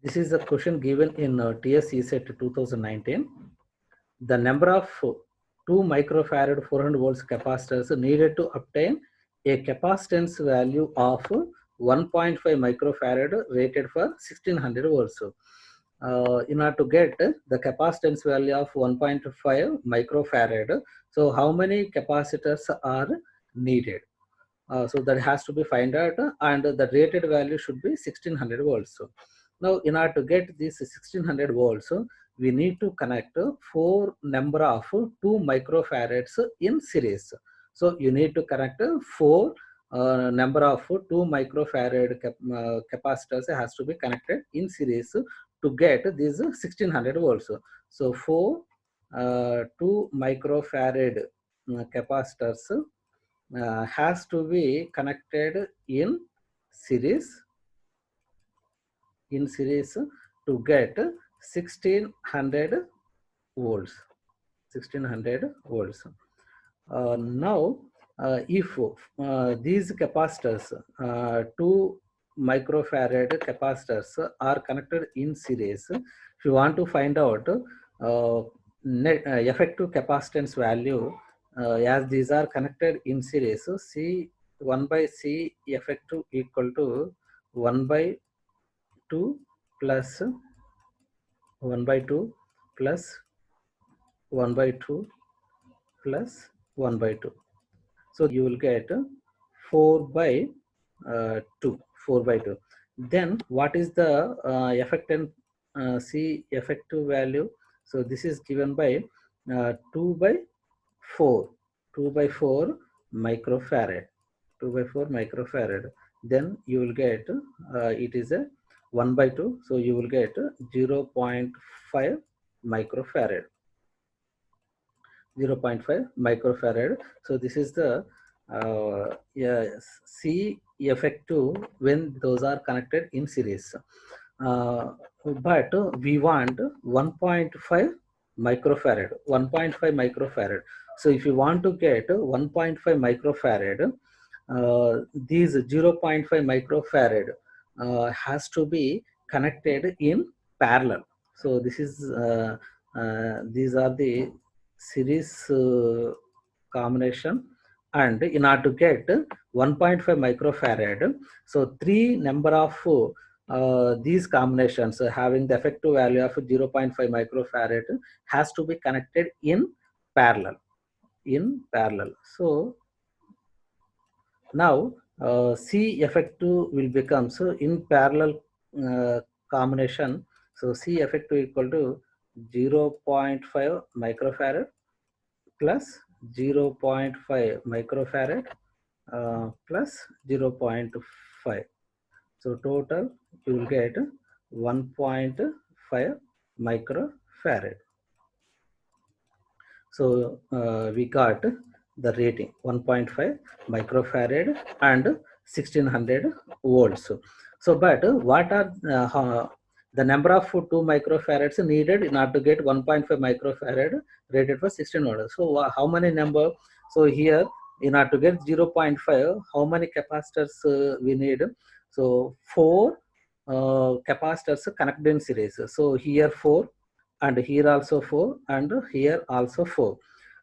This is a question given in TS ESET 2019. The number of 2 microfarad 400 volts capacitors needed to obtain a capacitance value of 1.5 microfarad rated for 1600 volts. In order to get the capacitance value of 1.5 microfarad, so how many capacitors are needed? So that has to be find out, and the rated value should be 1600 volts. Now in order to get this 1600 volts, we need to connect 4 number of 2 microfarads in series. So you need to connect 4 number of 2 microfarad capacitors has to be connected in series to get these 1600 volts. So 4 2 microfarad capacitors has to be connected in series to get 1600 volts. 1600 volts. Now if these capacitors 2 microfarad capacitors are connected in series, if you want to find out effective capacitance value, as these are connected in series, so C 1 by C effective equal to 1 by 2 plus 1 by 2 plus 1 by 2 plus 1 by 2. So you will get 4 by 2. 4 by 2. Then what is the effective C effective value? So this is given by 2 by 4. 2 by 4 microfarad. 2 by 4 microfarad. Then you will get it is a 1 by 2. So you will get 0.5 microfarad. 0.5 microfarad. So this is the C effective when those are connected in series. But we want 1.5 microfarad. 1.5 microfarad. So if you want to get 1.5 microfarad, these 0.5 microfarad has to be connected in parallel. So this is these are the series combination, and in order to get 1.5 microfarad, so 3 number of these combinations having the effective value of 0.5 microfarad has to be connected in parallel. So now C effective will become, so in parallel combination, so C effective equal to 0.5 microfarad plus 0.5 microfarad plus 0.5. So total you will get 1.5 microfarad. So we got the rating 1.5 microfarad and 1600 volts. So but what are the number of 2 microfarads needed in order to get 1.5 microfarad rated for 16 volts? So how many number? So here in order to get 0.5, how many capacitors we need? So 4 capacitors connected in series. So here 4, and here also 4, and here also 4.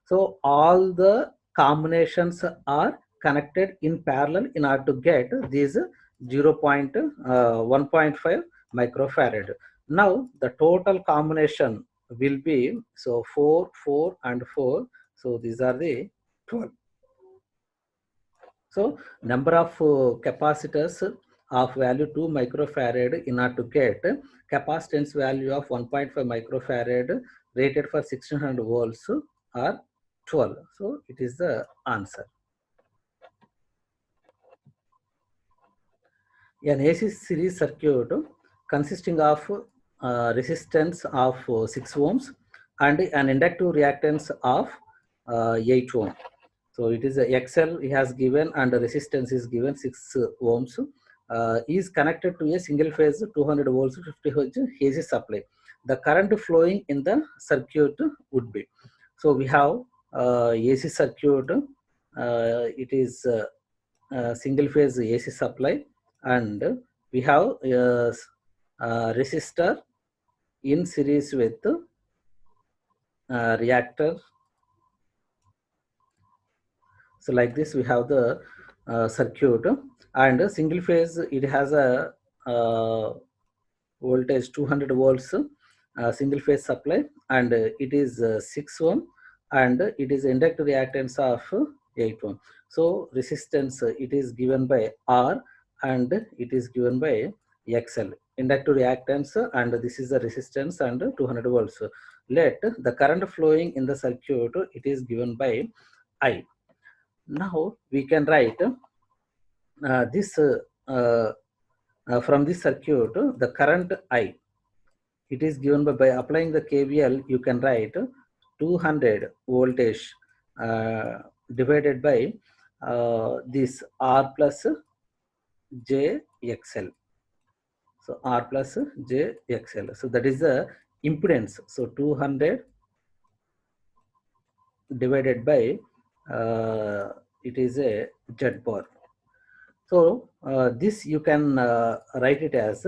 So all the combinations are connected in parallel in order to get these 1.5 microfarad. Now the total combination will be, so 4, 4 and 4. So these are the 12. So number of capacitors of value 2 microfarad in order to get capacitance value of 1.5 microfarad rated for 1600 volts are 12. So it is the answer. An AC series circuit consisting of resistance of 6 ohms and an inductive reactance of 8 ohm. So it is a XL has given and the resistance is given 6 ohms. Is connected to a single phase 200 volts 50 hertz AC supply. The current flowing in the circuit would be. So we have AC circuit. It is single phase AC supply, and we have resistor in series with reactor. So like this we have the circuit, and single phase it has a voltage 200 volts single phase supply, and it is 6 ohm, and it is inductive reactance of 8 ohm. So resistance it is given by R, and it is given by XL, inductive reactance, and this is the resistance and 200 volts. Let the current flowing in the circuit it is given by I. Now we can write this from this circuit the current I. It is given by applying the KVL. You can write 200 voltage divided by this R plus JXL. So R plus JXL. So that is the impedance. So 200 divided by it is a Z bar. So this you can write it as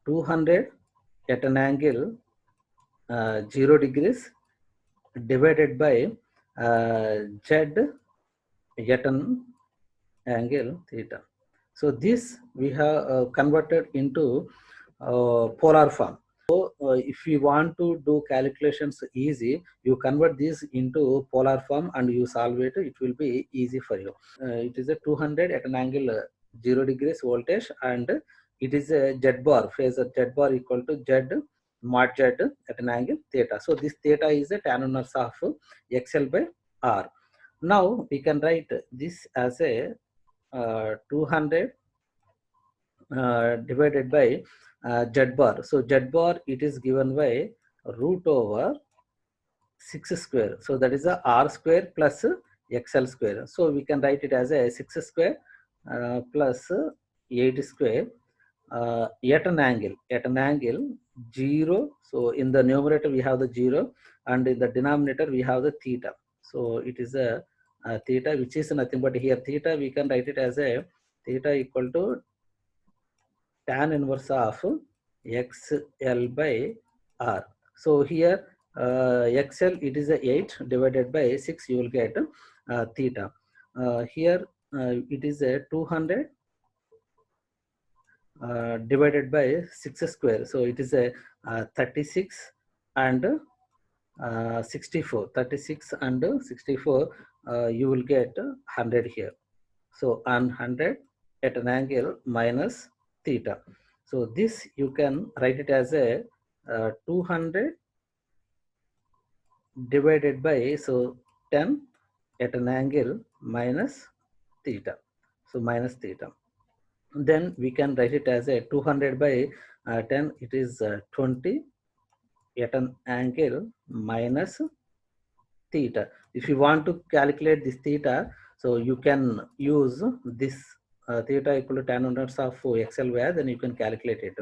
200 at an angle 0 degrees divided by Z at an angle theta. So this we have converted into polar form. So if you want to do calculations easy, you convert this into polar form and you solve it. It will be easy for you. It is a 200 at an angle 0 degrees voltage, and it is a Z bar, phasor Z bar equal to Z mod Z at an angle theta. So this theta is a tan inverse of XL by R. Now we can write this as a 200 divided by Z bar. So Z bar it is given by root over 6 square. So that is a R square plus XL square. So we can write it as a 6 square plus 8 square at an angle 0. So in the numerator we have the 0, and in the denominator we have the theta. So it is a theta, which is nothing but here theta we can write it as a theta equal to tan inverse of XL by R. So here XL it is a 8 divided by 6, you will get theta. Here it is a 200 divided by 6 square. So it is a 36 and 64. 36 and 64, you will get 100 here. So on 100 at an angle minus theta. So this you can write it as a 200 divided by 10 at an angle minus theta. So minus theta. Then we can write it as a 200 by 10. It is 20 at an angle minus theta. If you want to calculate this theta, so you can use this theta equal to tan inverse of XL where then you can calculate it.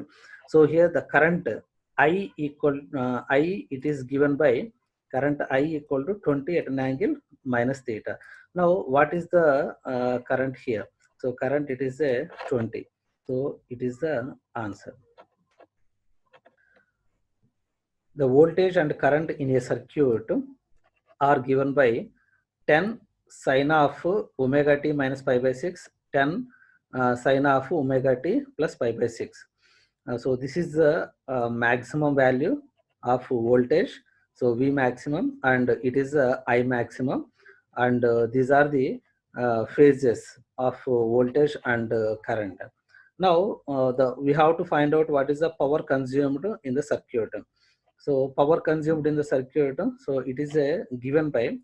So here the current I equal I, it is given by current I equal to 20 at an angle minus theta. Now what is the current here? So current it is a 20. So it is the answer. The voltage and current in a circuit are given by 10 sine of omega t minus pi by 6, 10 sine of omega t plus pi by 6. So this is the maximum value of voltage. So V maximum, and it is I maximum, and these are the phases of voltage and current. Now we have to find out what is the power consumed in the circuit. So power consumed in the circuit, so it is given by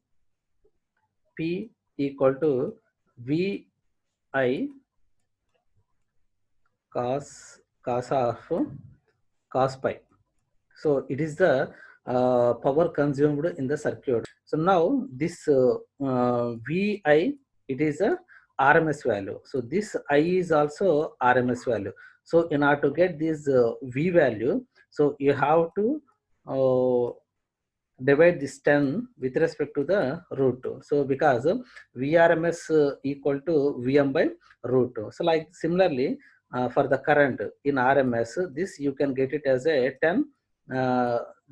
P equal to VI cos of cos pi. So it is the power consumed in the circuit. So now this VI, it is a RMS value. So this I is also RMS value. So in order to get this V value, so you have to divide this 10 with respect to the root 2. So because VRMS equal to VM by root 2. So like similarly, for the current in RMS, this you can get it as a 10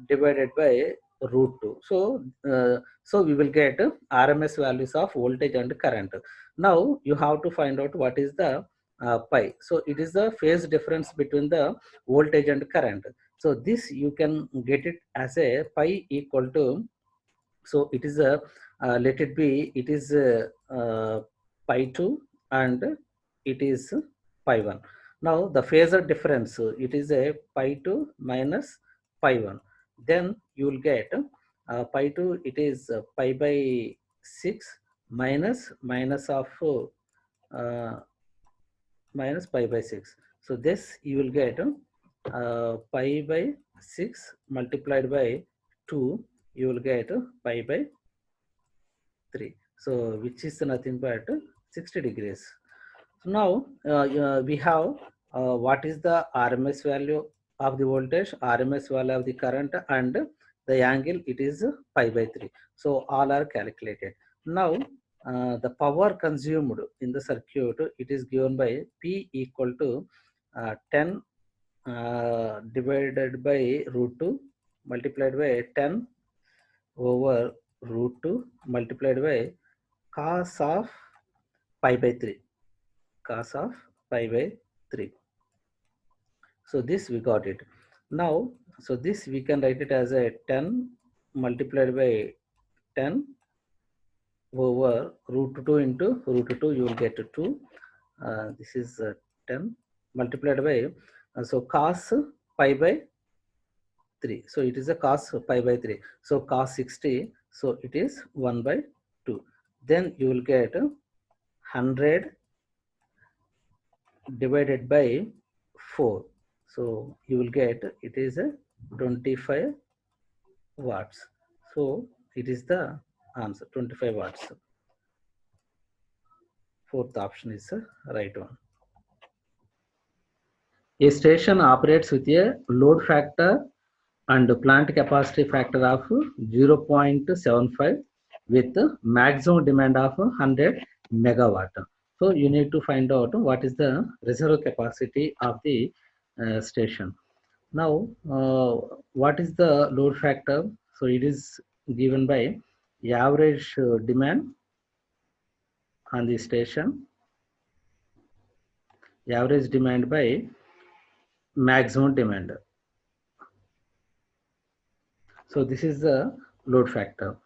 divided by root 2. So we will get RMS values of voltage and current. Now you have to find out what is the pi. So it is the phase difference between the voltage and current. So this you can get it as a pi equal to, so it is a let it be, it is pi 2 and it is pi 1. Now the phasor difference, it is a pi 2 minus pi 1. Then you will get pi 2, it is pi by 6 minus of minus pi by 6. So this you will get pi by 6 multiplied by 2, you will get pi by 3. So which is nothing but 60 degrees. So now we have what is the RMS value of the voltage, RMS value of the current, and the angle, it is pi by 3. So all are calculated. Now the power consumed in the circuit, it is given by P equal to 10 divided by root 2 multiplied by 10 over root 2 multiplied by cos of pi by 3. Cos of pi by 3. So this we got it. Now, so this we can write it as a 10 multiplied by 10 over root 2 into root 2, you will get 2. This is 10 multiplied by, so cos pi by 3. So it is a cos pi by 3. So cos 60. So it is 1 by 2. Then you will get 100 divided by 4. So you will get, it is a 25 watts. So it is the answer, 25 watts. Fourth option is the right one. A station operates with a load factor and plant capacity factor of 0.75 with maximum demand of 100 megawatt. So you need to find out what is the reserve capacity of the station. Now, what is the load factor? So it is given by average demand on the station, average demand by maximum demand. So this is the load factor,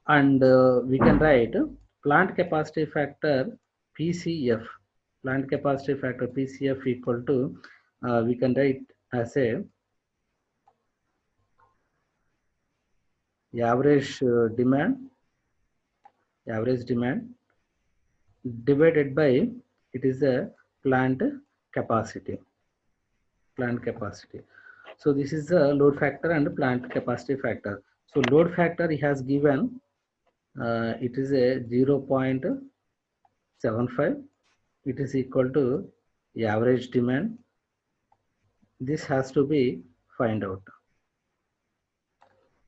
and we can write plant capacity factor PCF. Plant capacity factor PCF equal to, we can write as a average demand divided by, it is a plant capacity. So this is the load factor and plant capacity factor. So load factor he has given, it is a 0.75. It is equal to average demand. This has to be find out.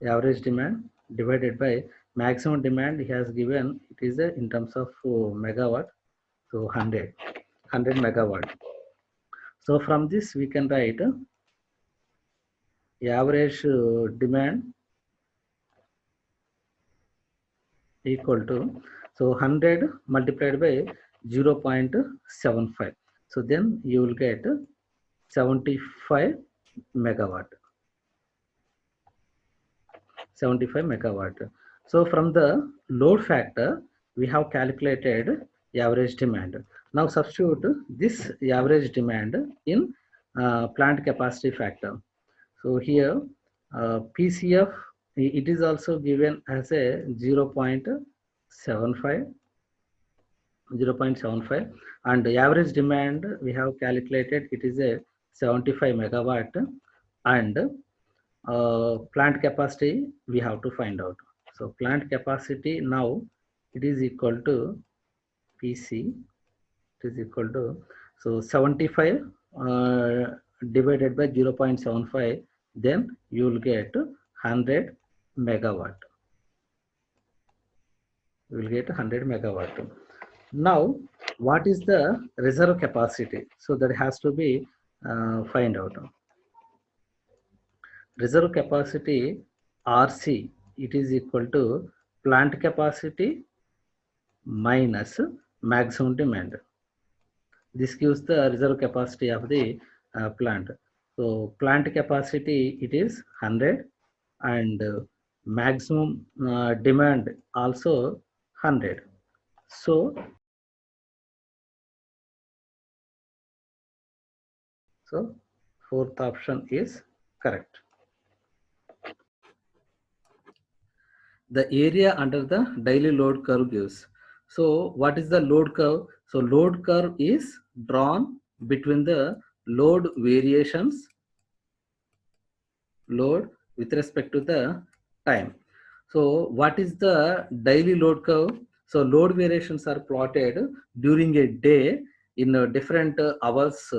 Average demand divided by maximum demand he has given, it is in terms of megawatt. So 100 megawatt. So from this we can write average demand equal to, so 100 multiplied by 0.75. So then you will get 75 megawatt. 75 megawatt. So from the load factor, we have calculated average demand. Now substitute this average demand in plant capacity factor. So here PCF, it is also given as a 0.75, and the average demand we have calculated, it is a 75 megawatt, and plant capacity we have to find out. So plant capacity now, it is equal to PC, it is equal to, so 75 divided by 0.75, then you will get 100 megawatt. You will get 100 megawatt. Now, what is the reserve capacity? So that has to be find out. Reserve capacity RC, it is equal to plant capacity minus maximum demand. This gives the reserve capacity of the plant. So plant capacity, it is 100, and maximum demand also 100. So fourth option is correct. The area under the daily load curve gives. So what is the load curve? So load curve is drawn between the load variations, load with respect to the time. So what is the daily load curve? So load variations are plotted during a day in different hours.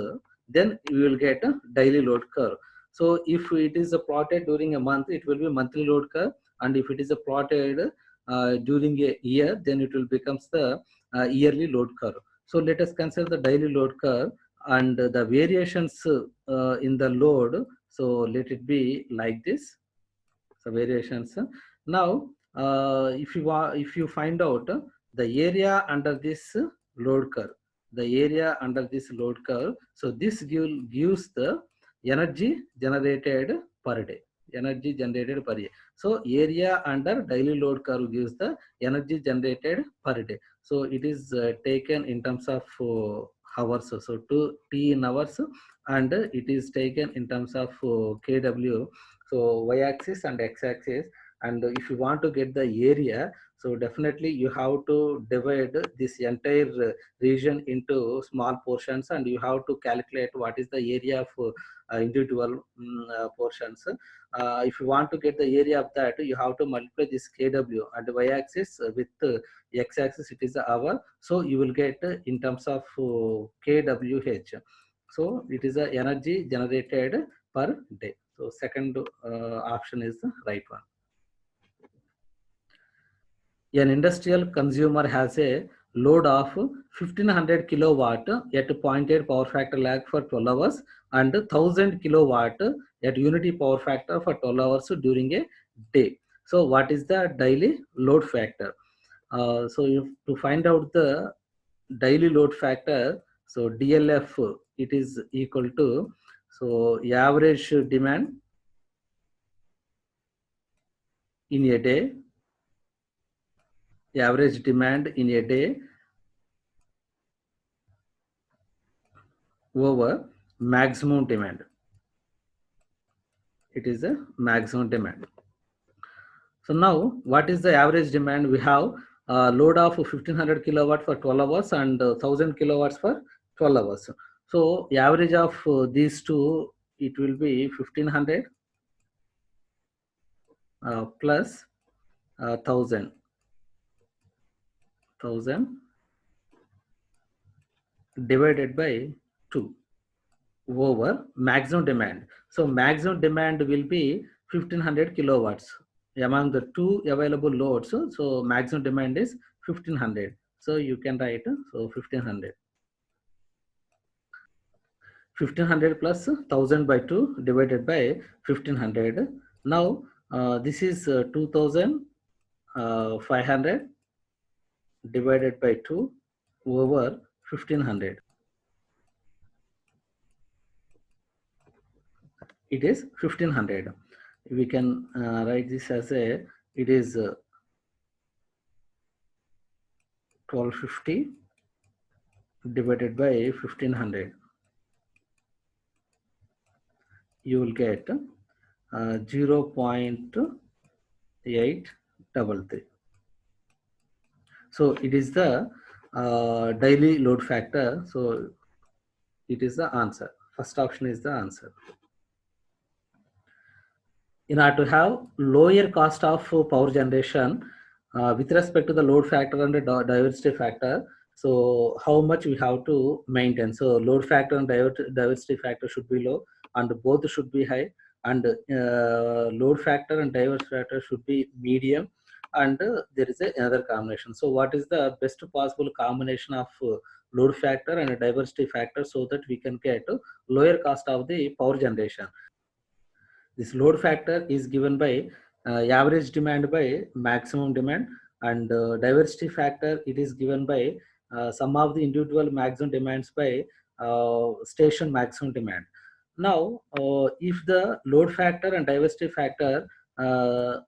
Then you will get a daily load curve. So if it is plotted during a month, it will be monthly load curve, and if it is plotted during a year, then it will becomes the yearly load curve. So let us consider the daily load curve, and the variations in the load. So let it be like this. So variations. Now, if you find out the area under this load curve, the area under this load curve, so this gives the energy generated per day. Energy generated per day. So area under daily load curve gives the energy generated per day. So it is taken in terms of hours. So to T in hours, and it is taken in terms of kW. So y-axis and x-axis, and if you want to get the area, so definitely you have to divide this entire region into small portions, and you have to calculate what is the area of individual portions. If you want to get the area of that, you have to multiply this kW and y-axis with x-axis, it is the hour. So you will get in terms of kWh. So it is the energy generated per day. So second option is the right one. An industrial consumer has a load of 1500 kilowatt at 0.8 power factor lag for 12 hours and 1000 kilowatt at unity power factor for 12 hours during a day. So what is the daily load factor? So to find out the daily load factor, so DLF, it is equal to, so average demand in a day, average demand in a day over maximum demand. It is a maximum demand. So now what is the average demand? We have a load of 1500 kilowatt for 12 hours and 1000 kilowatts for 12 hours. So average of these two, it will be 1500 plus 1000 divided by 2 over maximum demand. So maximum demand will be 1500 kilowatts among the two available loads. So maximum demand is 1500. So you can write so 1500. 1500 plus 1000 by 2 divided by 1500. Now this is 2500 divided by 2 over 1500. It is 1500. We can write this as a, it is 1250 divided by 1500. You will get 0.833. So it is the daily load factor. So it is the answer. First option is the answer. In order to have lower cost of power generation with respect to the load factor and the diversity factor, so how much we have to maintain? So load factor and diversity factor should be low, and both should be high, and load factor and diversity factor should be medium, and there is another combination. So what is the best possible combination of load factor and diversity factor so that we can get lower cost of the power generation? This load factor is given by average demand by maximum demand, and diversity factor it is given by some of the individual maximum demands by station maximum demand. Now, if the load factor and diversity factor are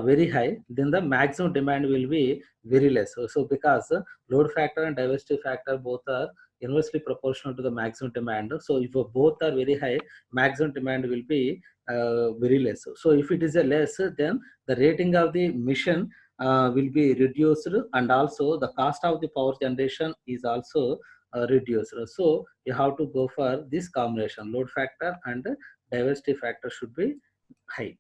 very high, then the maximum demand will be very less. So because load factor and diversity factor both are inversely proportional to the maximum demand. So if both are very high, maximum demand will be very less. So if it is a less, then the rating of the mission will be reduced, and also the cost of the power generation is also reduced. So you have to go for this combination. Load factor and diversity factor should be high.